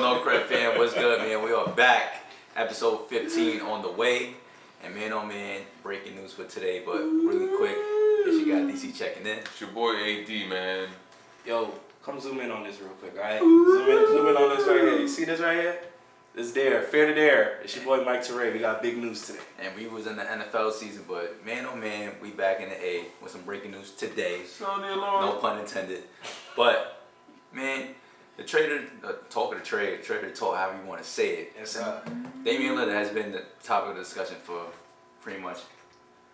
No Credit fan, what's good, man? We are back. Episode 15 on the way. And man, oh man, breaking news for today, but really quick, if you got DC checking in. It's your boy AD, man. Yo, come zoom in on this real quick, alright? Zoom in on this right here. You see this right here? It's there, fair to dare. It's your boy Mike Teray. We got big news today. And we was in the NFL season, but man, oh man, we back in the A with some breaking news today. No pun intended. But, man, the trader, talk of the trade, trader talk, however you want to say it. Yes, Damian Lillard has been the topic of discussion for pretty much,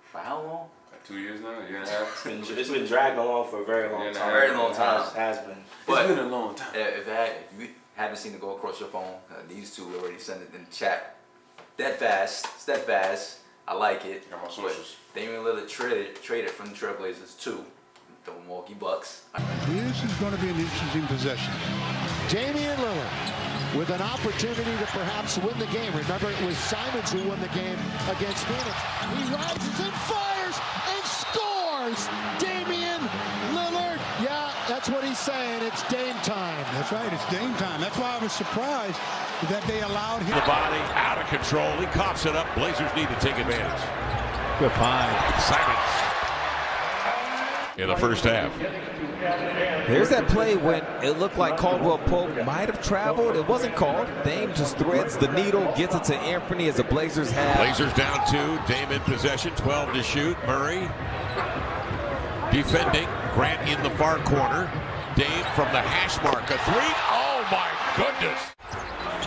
for how long? Like 2 years now, a year and a half. It's been dragging along for a very long time. Very long time. It has been. But it's been a long time. If you haven't seen it go across your phone, these two already sent it in the chat. Steadfast. I like it. Got my socials. Damian Lillard traded from the Trailblazers to the Milwaukee Bucks. This is going to be an interesting possession. Damian Lillard with an opportunity to perhaps win the game. Remember, it was Simons who won the game against Phoenix. He rises and fires and scores! Damian Lillard. Yeah, that's what he's saying. It's Dame time. That's right, it's Dame time. That's why I was surprised that they allowed him. The body out of control. He coughs it up. Blazers need to take advantage. Good find. Simons in the first half. There's that play when it looked like Caldwell Pope might have traveled. It wasn't called. Dame just threads the needle, gets it to Anthony as the Blazers have. Blazers down 2. Dame in possession. 12 to shoot. Murray defending. Grant in the far corner. Dame from the hash mark. A 3. Oh my goodness.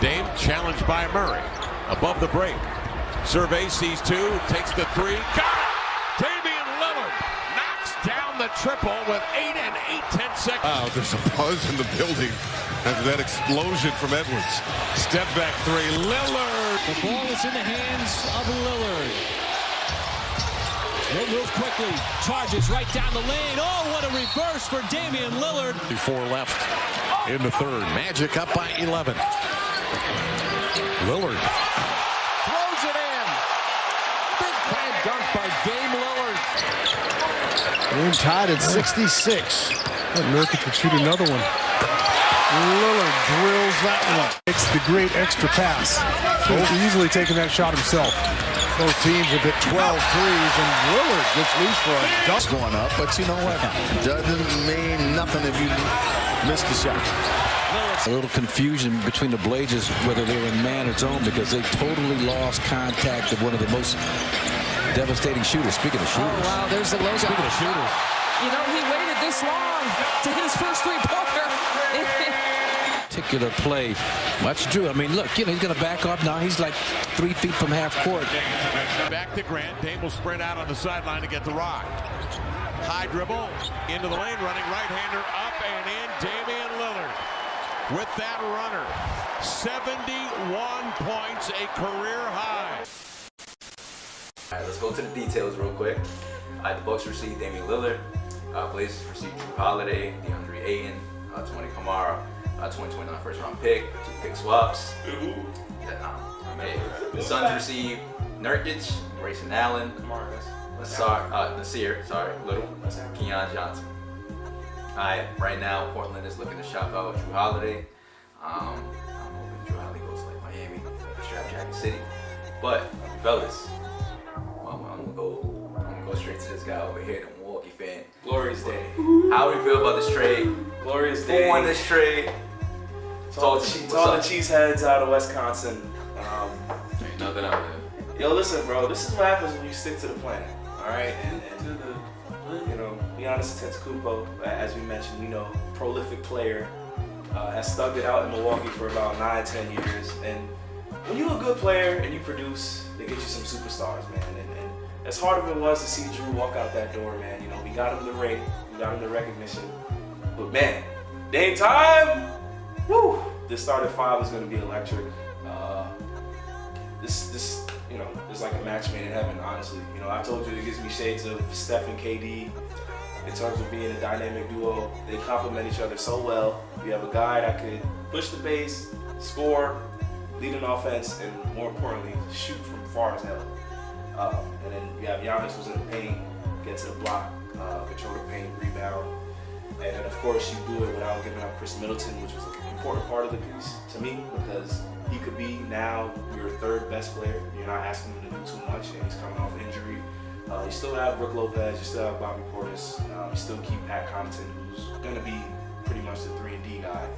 Dame challenged by Murray. Above the break. Survey sees 2. Takes the 3. Got it! Damian Lillard knocks down the triple with 8 and 8/10 seconds. Wow, there's a buzz in the building after that explosion from Edwards. Step back 3. Lillard. The ball is in the hands of Lillard. He'll move quickly. Charges right down the lane. Oh, what a reverse for Damian Lillard. 4 left in the third. Magic up by 11. Lillard Throws it in. Big time dunk by Dame Lillard. Game tied at 66. Nurkic could shoot another one. Lillard drills that one. It's the great extra pass. So he's easily taking that shot himself. Both teams have hit 12 threes, and Lillard gets loose for a dunk. Going up, but you know what? Doesn't mean nothing if you missed the shot. A little confusion between the Blazers, whether they were in man or zone, because they totally lost contact of one of the most devastating shooters. Speaking of shooters. Oh, wow, there's the logo. Speaking of shooters. You know, he waited this long to hit his first three-pointer. Particular play. Much Drew. I mean, look, you know, he's going to back off now. He's like 3 feet from half court. Back to Grant. Dame will sprint out on the sideline to get the rock. High dribble into the lane, running right-hander up and in. Damian Lillard with that runner. 71 points, a career high. All right, let's go to the details real quick. The Bucks received Damian Lillard. Blazers received Drew Holiday, DeAndre Ayton, Tony Kamara, 2029 first-round pick, 2 pick swaps. The Suns received Nurkic, Grayson Allen, Nasir, Little, Keon Johnson. Right now, Portland is looking to shop out Drew Holiday. I'm hoping Drew Holiday goes to like Miami, Strap Jacket City. But, fellas, I'm gonna go straight to this guy over here, the Milwaukee fan. Glorious day. How do you feel about this trade? Glorious day. Who won this trade? To all the cheeseheads out of Wisconsin. Ain't nothing out there. Yo, listen, bro. This is what happens when you stick to the plan. All right, and you know, Giannis Antetokounmpo, as we mentioned, you know, prolific player, has stuck it out in Milwaukee for about 9-10 years. And when you're a good player and you produce, they get you some superstars, man. And as hard as it was to see Drew walk out that door, man, you know, we got him the ring, we got him the recognition. But man, Dame time! Woo! This starting 5 is going to be electric. This, you know, is like a match made in heaven, honestly. You know, I told you it gives me shades of Steph and KD in terms of being a dynamic duo. They complement each other so well. You have a guy that could push the base, score, lead an offense, and more importantly, shoot from far as hell. And then you have Giannis who's in the paint, get to the block, control the paint, rebound. And then, of course, you do it without giving up Chris Middleton, which was an important part of the piece to me, because he could be now your third best player. You're not asking him to do too much, and he's coming off injury. You still have Brook Lopez, you still have Bobby Portis, you still keep Pat Connaughton, who's going to be pretty much the 3-and-D guy.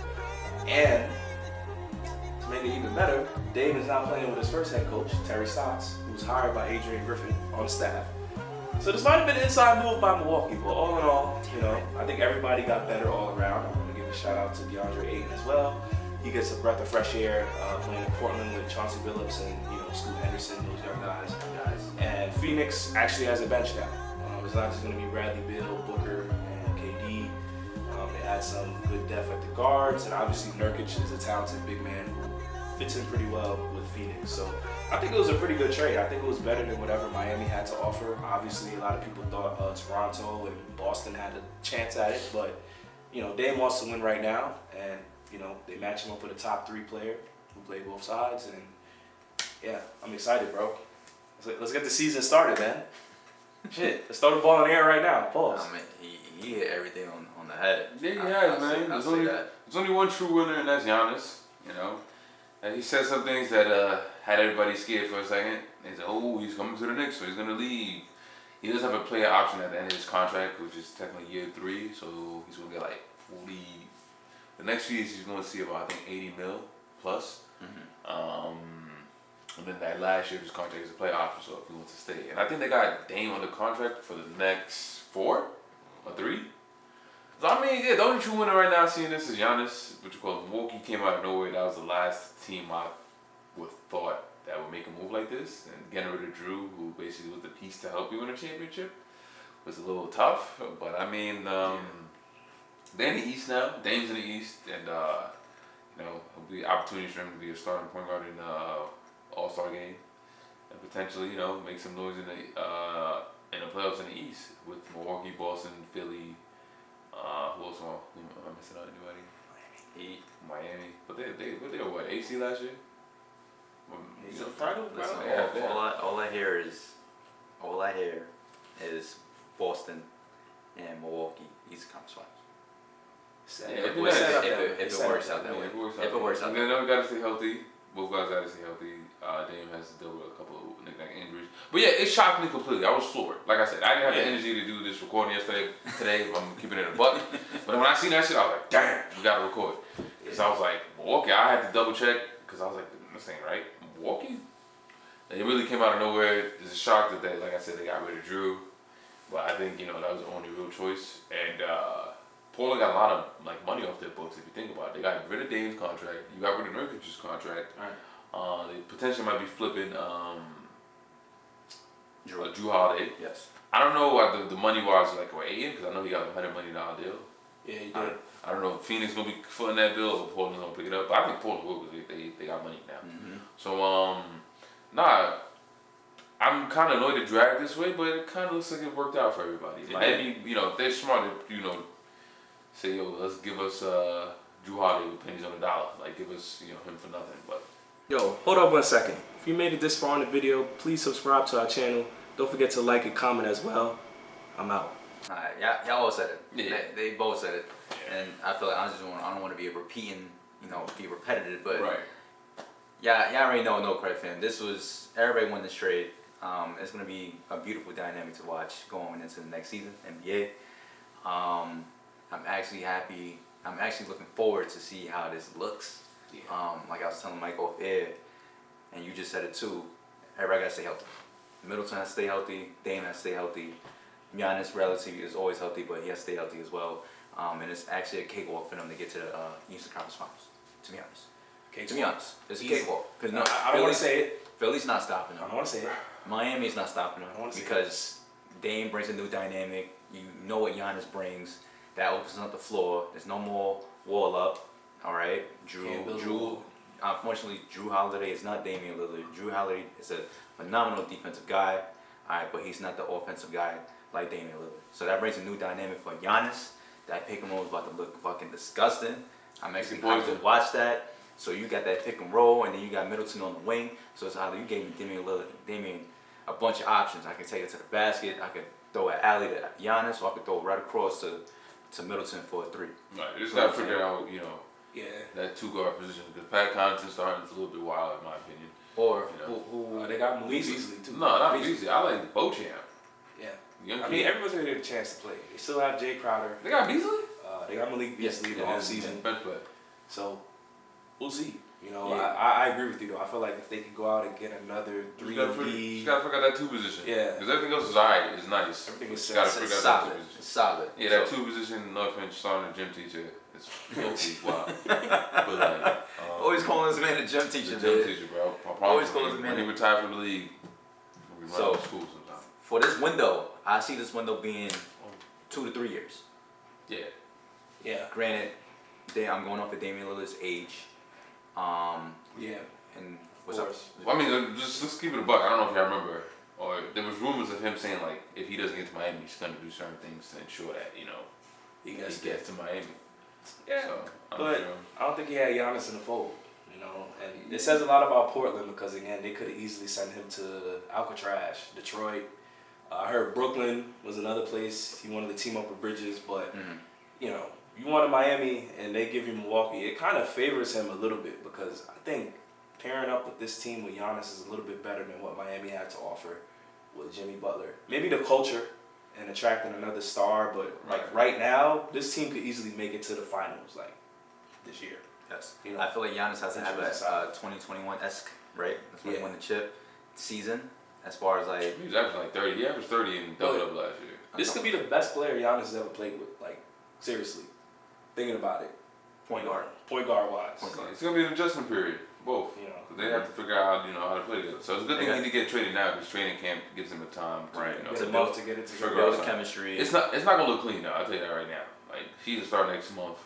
And to make it even better, Dame is now playing with his first head coach, Terry Stotts, who was hired by Adrian Griffin on staff. So this might have been an inside move by Milwaukee, but all in all, I think everybody got better all around. I'm going to give a shout out to DeAndre Ayton as well. He gets a breath of fresh air playing in Portland with Chauncey Billups and Scoot Henderson, those young guys. And Phoenix actually has a bench now. It's not just going to be Bradley Beal, Booker, and KD. They had some good depth at the guards, and obviously Nurkic is a talented big man who fits in pretty well with Phoenix. So I think it was a pretty good trade. I think it was better than whatever Miami had to offer. Obviously, a lot of people thought Toronto and Boston had a chance at it, but Dame wants to win right now, and they match him up with a top 3 player who play both sides, and yeah, I'm excited, bro. Let's get the season started, man. Shit, let's throw the ball in the air right now. Pause. I mean, he hit everything on the head. Yeah, he has, man. There's only one true winner, and that's Giannis. And he said some things that had everybody scared for a second. They said, "Oh, he's coming to the Knicks, so he's gonna leave." He does have a player option at the end of his contract, which is technically year 3, so he's gonna get like 40. The next few years, he's gonna see about, I think, 80 mil plus. And then that last year of his contract is a player option, so if he wants to stay. And I think they got Dame under contract for the next 4 or 3. So I mean, yeah, the only true winner right now seeing this is Giannis, which of course Milwaukee came out of nowhere. That was the last team I would thought that would make a move like this. And getting rid of Drew, who basically was the piece to help you win a championship, was a little tough. But I mean, they're in the East now. Dame's in the East, and it'll be opportunities for him to be a starting point guard in the All-Star game, and potentially make some noise in the playoffs in the East with Milwaukee, Boston, Philly. Who else? Am I missing out? Anybody? Miami. But they were what, AC last year? Listen, all I hear is Boston and Milwaukee East Conference Finals. If it works out that way. If it works out. They got to stay healthy. Both guys got to stay healthy. Dame has to deal with a couple of injuries. But yeah, it shocked me completely. I was floored. Like I said, I didn't have the energy to do this recording today. I'm keeping it in a buck. But when I seen that shit, I was like, damn, we got to record. Because I was like, Milwaukee, I had to double check. Because I was like, this ain't right. Milwaukee? And it really came out of nowhere. It's a shock that they, like I said, they got rid of Drew. But I think, that was the only real choice. And Portland got a lot of money off their books if you think about it. They got rid of Dame's contract. You got rid of Nurkic's contract. Right. They potentially might be flipping Drew Holiday. Yes. I don't know what the money wise what Aiden, because I know he got a $100 million deal. Yeah, he did. I don't know if Phoenix gonna be footing that bill or Portland's gonna pick it up. But I think Portland will because they got money now. Mm-hmm. So I'm kind of annoyed to drag this way, but it kind of looks like it worked out for everybody. Maybe if they're smart, say let's give us Drew Holiday with pennies on the dollar, give us him for nothing. But yo, hold up 1 second. If you made it this far in the video, please subscribe to our channel. Don't forget to like and comment as well. I'm out. Alright, y'all all said it. Yeah. They both said it, and I feel like I don't want to be repeating, be repetitive, but right. Y'all already know no credit fan. This was everybody won this trade. It's gonna be a beautiful dynamic to watch going into the next season, NBA. I'm actually happy. I'm actually looking forward to see how this looks. Yeah. Like I was telling Mike off air, and you just said it too. Everybody gotta stay healthy. Middleton has to stay healthy. Dame has to stay healthy. Giannis relatively is always healthy, but he has to stay healthy as well. And it's actually a cakewalk for them to get to the Eastern Conference Finals. To be honest. To be honest, it's a cakewalk. Because I don't want to say it. Philly's not stopping them. I don't want to say it. Miami's not stopping them because Dame brings a new dynamic. You know what Giannis brings. That opens up the floor. There's no more wall up. All right, Drew. Unfortunately, Drew Holiday is not Damian Lillard. Drew Holiday is a phenomenal defensive guy. All right, but he's not the offensive guy like Damian Lillard. So that brings a new dynamic for Giannis. That pick and roll is about to look fucking disgusting. I'm actually going to watch that. So you got that pick and roll, and then you got Middleton on the wing. So it's either you gave Damian a bunch of options. I could take it to the basket. I could throw an alley to Giannis, or I could throw it right across to to Middleton for a 3. Right, you just gotta figure out, Yeah. that 2 guard position because Pat Connaughton's starting to a little bit wild in my opinion. Or who they got Malik Beasley too. No, not Beasley. I like Beauchamp. Yeah. Young I kid. mean, everyone's gonna get a chance to play. They still have Jay Crowder. They got Beasley? They got Malik Beasley in the offseason. Bench play. So we'll see. Yeah. I agree with you though. I feel like if they could go out and get another 3 You gotta figure out that 2 position. Yeah. Because everything else is alright. It's nice. Everything is gotta set. figure out solid. that 2 position. It's solid. Yeah, that 2 position, no offense, starting a gym teacher. It's totally wild. But like, always calling this man a gym teacher. The gym teacher, bro. Always calling this when man. he retired from the league, we run out of school sometimes. For this window, I see this window being 2 to 3 years. Yeah. Yeah. Granted, I'm going off of Damian Lillard's age. Yeah. And what's up? Well, I mean, just keep it a buck. I don't know if y'all remember, or there was rumors of him saying like, if he doesn't get to Miami, he's gonna do certain things to ensure that He he gets gets to Miami. Yeah. So, But I don't think he had Giannis in the fold. And it says a lot about Portland because again, they could have easily sent him to Alcatraz, Detroit. I heard Brooklyn was another place he wanted to team up with Bridges, but you want to Miami and they give you Milwaukee, it kind of favors him a little bit because I think pairing up with this team with Giannis is a little bit better than what Miami had to offer with Jimmy Butler. Maybe the culture and attracting another star, but like right now, this team could easily make it to the finals like this year. Yes. I feel like Giannis has to have a 2021-esque, right? That's when he won the chip season. As far as like he was averaging like 30. He averaged 30 in double last year. This could be the best player Giannis has ever played with. Like seriously, thinking about it. Point guard wise. It's gonna be an adjustment period, both. They have to figure out how to play together. So it's a good thing he need to get traded now because training camp gives him the time to to build to get it together. build the chemistry. It's not gonna look clean though. I'll tell you that right now. Like he's gonna start next month,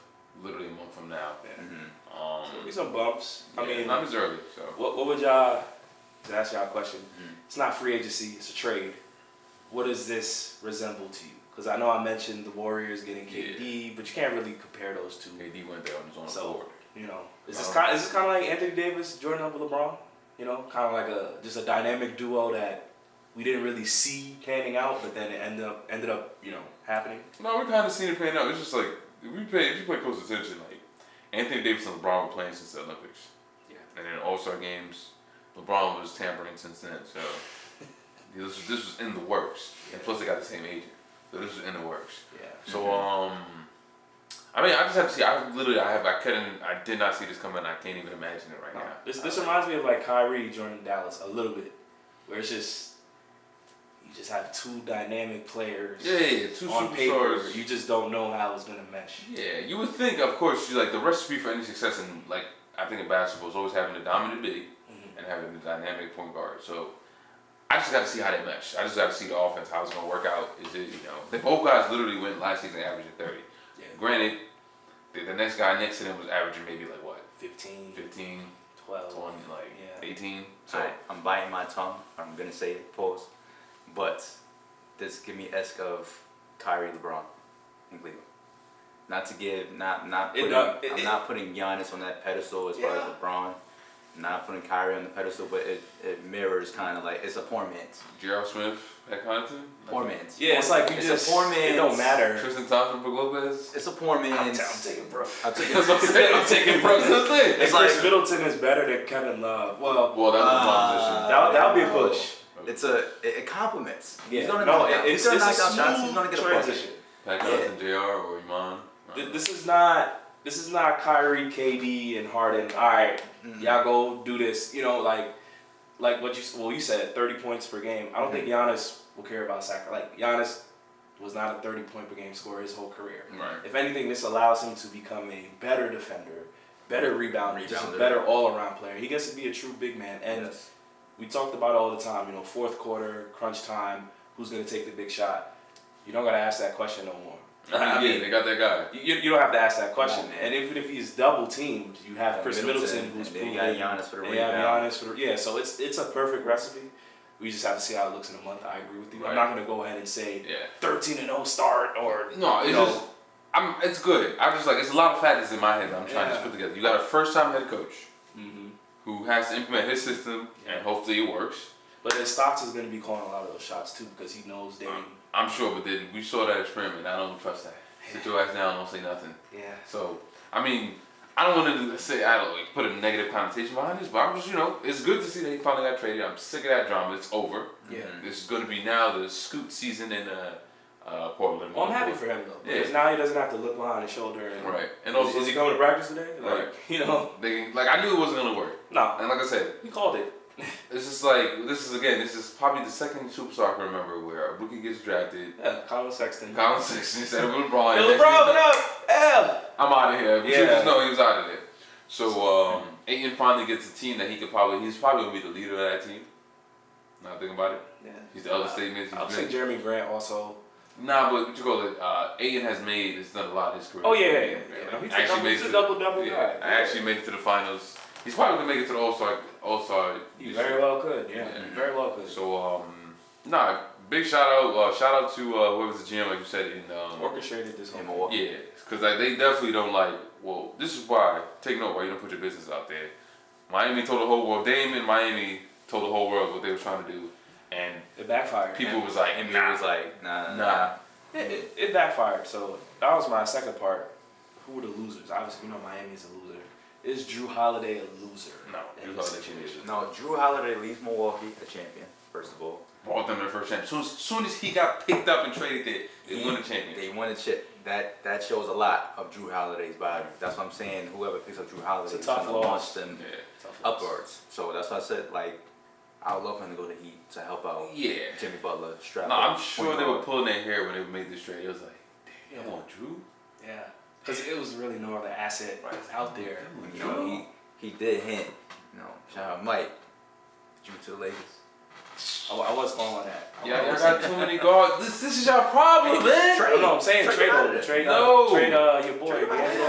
literally a month from now. There'll be some bumps. I mean, not as early. So what would y'all? To ask y'all a question, it's not free agency; it's a trade. What does this resemble to you? Because I know I mentioned the Warriors getting KD, but you can't really compare those two. KD went there on his own accord. Is this kind of like Anthony Davis, Jordan over LeBron? Kind of like just a dynamic duo that we didn't really see panning out, but then it ended up happening. No, we kind of seen it panning out. It's just like if you pay close attention, like Anthony Davis and LeBron were playing since the Olympics. Yeah. And then All-Star games, LeBron was tampering since then. So this was in the works. And plus they got the same agent. So this was in the works. Yeah. So I mean, I just have to see. I did not see this coming. I can't even imagine it right now. This reminds me of like Kyrie joining Dallas a little bit, where it's just you just have 2 dynamic players. Yeah, 2 on superstars. paper. You just don't know how it's gonna mesh. Yeah, you would think, of course, like the recipe for any success in I think in basketball is always having a dominant big and having a dynamic point guard. So I just got to see how they mesh. I just got to see the offense, how it's going to work out. Is it, they both guys literally went last season averaging 30. Yeah. Granted, the next guy next to them was averaging maybe like what? 15, 12, 20, 18. So I'm biting my tongue. I'm going to say it, pause. But this give me esque of Kyrie LeBron in Cleveland. Not to give, I'm not putting Giannis on that pedestal as far as LeBron. Not putting Kyrie on the pedestal, but it mirrors kind of like it's a poor man's. Gerald Smith at Connaughton? Poor man's. Yeah, it's like a poor man's. It don't matter. Tristan Thompson for Lopez? It's a poor man's. I'm taking bro. I'm taking bro. It's like Chris Middleton is better than Kevin Love. Well, that's a proposition. That would be a push. It compliments. Yeah, he's gonna knock down. He's gonna knock down shots. He's gonna get a transition. Pat Connaughton, JR, or Iman. This is not Kyrie, KD, and Harden. All right, y'all go do this. Like what you said, 30 points per game. I don't think Giannis will care about Like Giannis was not a 30-point per game scorer his whole career. Right. If anything, this allows him to become a better defender, better rebounder, just a better all-around player. He gets to be a true big man. And we talked about it all the time. Fourth quarter, crunch time. Who's gonna take the big shot? You don't gotta ask that question no more. I mean, they got that guy. You don't have to ask that question. And even if he's double teamed, you have Chris Middleton who's proven. They got Giannis for the rebound. So it's a perfect recipe. We just have to see how it looks in a month. I agree with you. Right. I'm not gonna go ahead and say 13-0 start or it's good. I'm just like it's a lot of factors in my head that I'm trying to put together. You got a first-time head coach who has to implement his system, and hopefully it works. But then Stotts is going to be calling a lot of those shots too because he knows Dame. I'm sure, but then we saw that experiment. I don't trust that. Sit your ass down, don't say nothing. Yeah. So, I mean, I don't want to say, I don't like, put a negative connotation behind this, but I'm just, it's good to see that he finally got traded. I'm sick of that drama. It's over. Yeah. This is going to be now the scoot season in Portland. Well, I'm happy for him though. Because now he doesn't have to look behind his shoulder. And right. And also, is he coming to practice today? Right. I knew it wasn't going to work. No. And like I said, he called it. It's just like, this is probably the second superstar I can remember where a rookie gets drafted. Yeah, Colin Sexton. Instead of LeBron. Hey, LeBron, what up? Yeah. I'm out of here. Yeah. Just know he was out of there. So, Ayton finally gets a team that he's probably going to be the leader of that team. Now think about it. Yeah. He's the other statements. I'll say Jeremy Grant also. Nah, but what you call it? Ayton has done a lot of his career. Oh, yeah. He's a double-double guy. Yeah, I actually made it to the finals. He's probably going to make it to the All-Star. He very well could, yeah. Very well could. So, big shout out to whoever's the GM, like you said, in orchestrated this whole Milwaukee. Yeah, because they definitely don't like. Well, this is why. Take note why you don't put your business out there. Miami told the whole world. Dame in Miami told the whole world what they were trying to do, and it backfired. People was like, nah. It backfired. So that was my second part. Who were the losers? Obviously, Miami's a loser. Is Drew Holiday a loser? No, Drew Holiday No, Drew Holiday leaves Milwaukee a champion. First of all, brought them their first champion. Soon as he got picked up and traded there, they won the championship. They won a chip. That shows a lot of Drew Holiday's body. That's what I'm saying. Whoever picks up Drew Holiday is going to launch them upwards. So that's why I said, I would love for him to go to Heat to help out Jimmy Butler. No, I'm sure they were pulling their hair when they made this trade. It was like, damn, you want Drew? Yeah. Because it was really no other asset out there. He did hint. Shout out Mike. Drew to the Lakers. I was going on that. Y'all got too many guards. This is your problem, man. I'm saying trade your boy.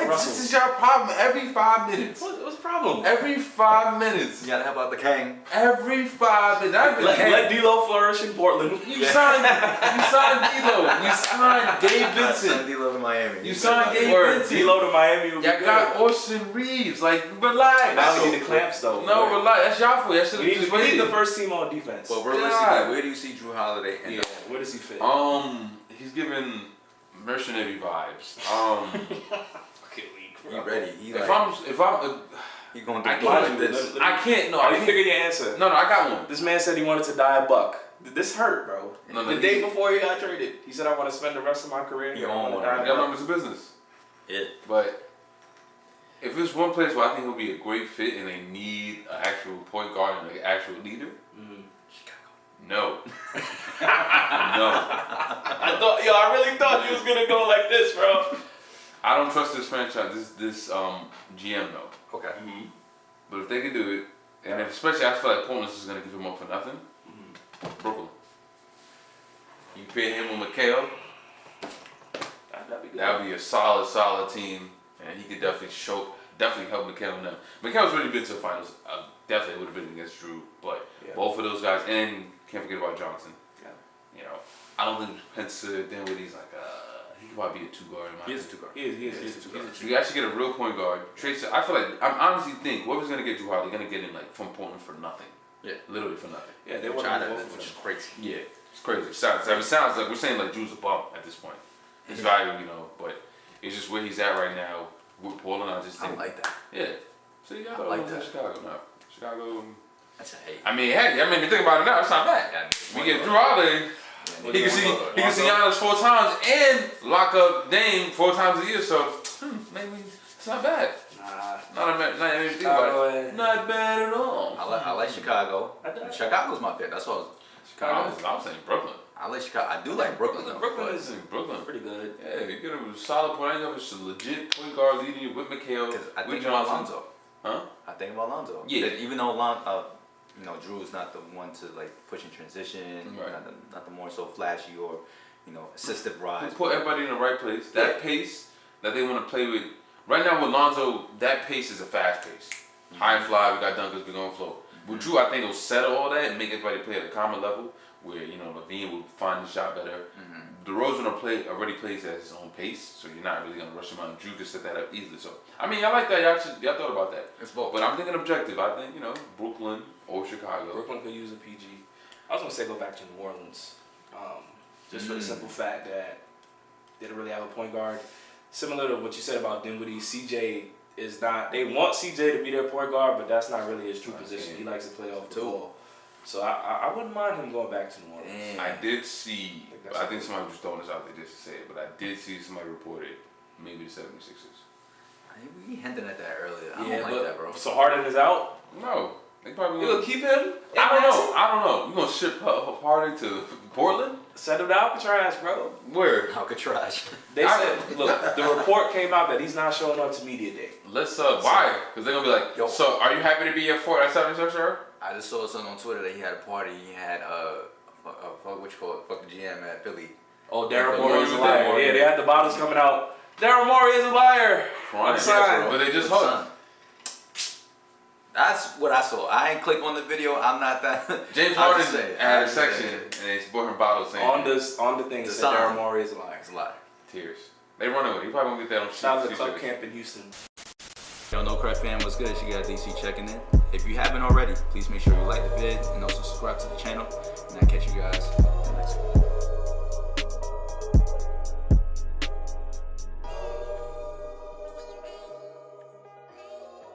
This is your problem every 5 minutes. What's the problem? Every 5 minutes. You gotta help out the King. Every 5 minutes. Let D'Lo flourish in Portland. You signed D'Lo. You signed Gabe Vincent. D'Lo to Miami. You signed Gabe Vincent. D'Lo to Miami. Y'all got Austin Reeves. Relax. Now we need the clamps though. No, relax. That's y'all fault. Y'all should have just waited. We need the first team on defense. But realistically, where do you see Drew Holiday? Where does he fit? He's giving mercenary vibes. He ready. He's going to do like this. I can't. No, I didn't figure your answer. No, I got one. This man said he wanted to die a buck. This hurt, bro. No, the day before he got traded, he said, "I want to spend the rest of my career." He owned one. That numbers of business. Yeah. But if there's one place where I think he'll be a great fit and they need an actual point guard and an actual leader, Chicago. No. No. I really thought you was gonna go like this, bro. I don't trust this franchise. This GM though. Okay. Mm-hmm. But if they can do it, and especially I feel like Portland is gonna give him up for nothing. Brooklyn. You pair him with McHale. That'd be a solid team, and he could definitely help McHale now. McHale's already been to the finals. Definitely would have been against Drew, but both of those guys, and can't forget about Johnson. Yeah. I don't think Spencer Dinwiddie's he could probably be a 2 guard. He is a 2 guard. He is a 2 guard. You actually get a real point guard. Tracy, I feel like I honestly think whoever's gonna get Drew Holiday, they're gonna get him from Portland for nothing. Yeah, literally for nothing. Yeah, they want to move over, which is crazy. Yeah, it's crazy. It sounds like we're saying Drew's a bump at this point. His value, but it's just where he's at right now. With Portland, I just think. I like that. Yeah. So you got like that. Chicago now. Chicago. That's a hate. I mean, you think about it now, it's not bad. We get Drew Holiday. He can see Giannis 4 times and lock up Dame 4 times a year. So maybe it's not bad. Not bad at all. I like Chicago. Chicago's my pick. That's what I was. Chicago. I was saying Brooklyn. I like Chicago. I do like Brooklyn though. Brooklyn pretty good. Yeah, you get a solid point guard. It's a legit point guard leading with McHale. I think about Lonzo. Huh? I think about Lonzo. Yeah. Even though Drew is not the one to push in transition, right. not the more so flashy or assistive rise. Put everybody in the right place. That pace that they want to play with. Right now with Lonzo, that pace is a fast pace. Mm-hmm. High and fly, we got dunkers, we're going to flow. Mm-hmm. With Drew, I think it'll settle all that and make everybody play at a common level where, Levine will find the shot better. Mm-hmm. DeRozan already plays at his own pace, so you're not really going to rush him out. And Drew can set that up easily. So, I like that. Y'all thought about that. It's both. But I'm thinking objective. I think, Brooklyn or Chicago. Brooklyn could use a PG. I was going to say go back to New Orleans. Just for the simple fact that They don't really have a point guard. Similar to what you said about Dinwiddie, CJ is not. They want CJ to be their point guard, but that's not really his true position. He likes to play off the ball. So I wouldn't mind him going back to New Orleans. I did see. I think somebody was just throwing this out there just to say it, but I did see somebody reported maybe the 76ers. We hinted at that earlier. I Yeah, don't like that, bro. So Harden is out. No, they probably You gonna keep him? I don't know. You gonna ship Harden to Portland? Send him to Alcatraz, bro. Where? Alcatraz. They said, look, the report came out that he's not showing up to media day. Let's why? Because they're gonna be like, Yo. So are you happy to be at 76er? I just saw something on Twitter that he had a party. He had fuck the GM at Philly. Oh, Daryl Morey is a liar. Yeah, they had the bottles coming out. Daryl Morey is a liar. Right. But they just hugged. That's what I saw. I ain't click on the video. I'm not that. James Harden had a section and they bought him bottles saying on the thing that said Daryl Morey is a liar. It's a liar. Tears. They run away. He probably won't get that on Shout out to Club Camp in Houston. Yo, No Crap fam, what's good? It's your guy DC checking in. If you haven't already, please make sure you like the vid and also subscribe to the channel. And I'll catch you guys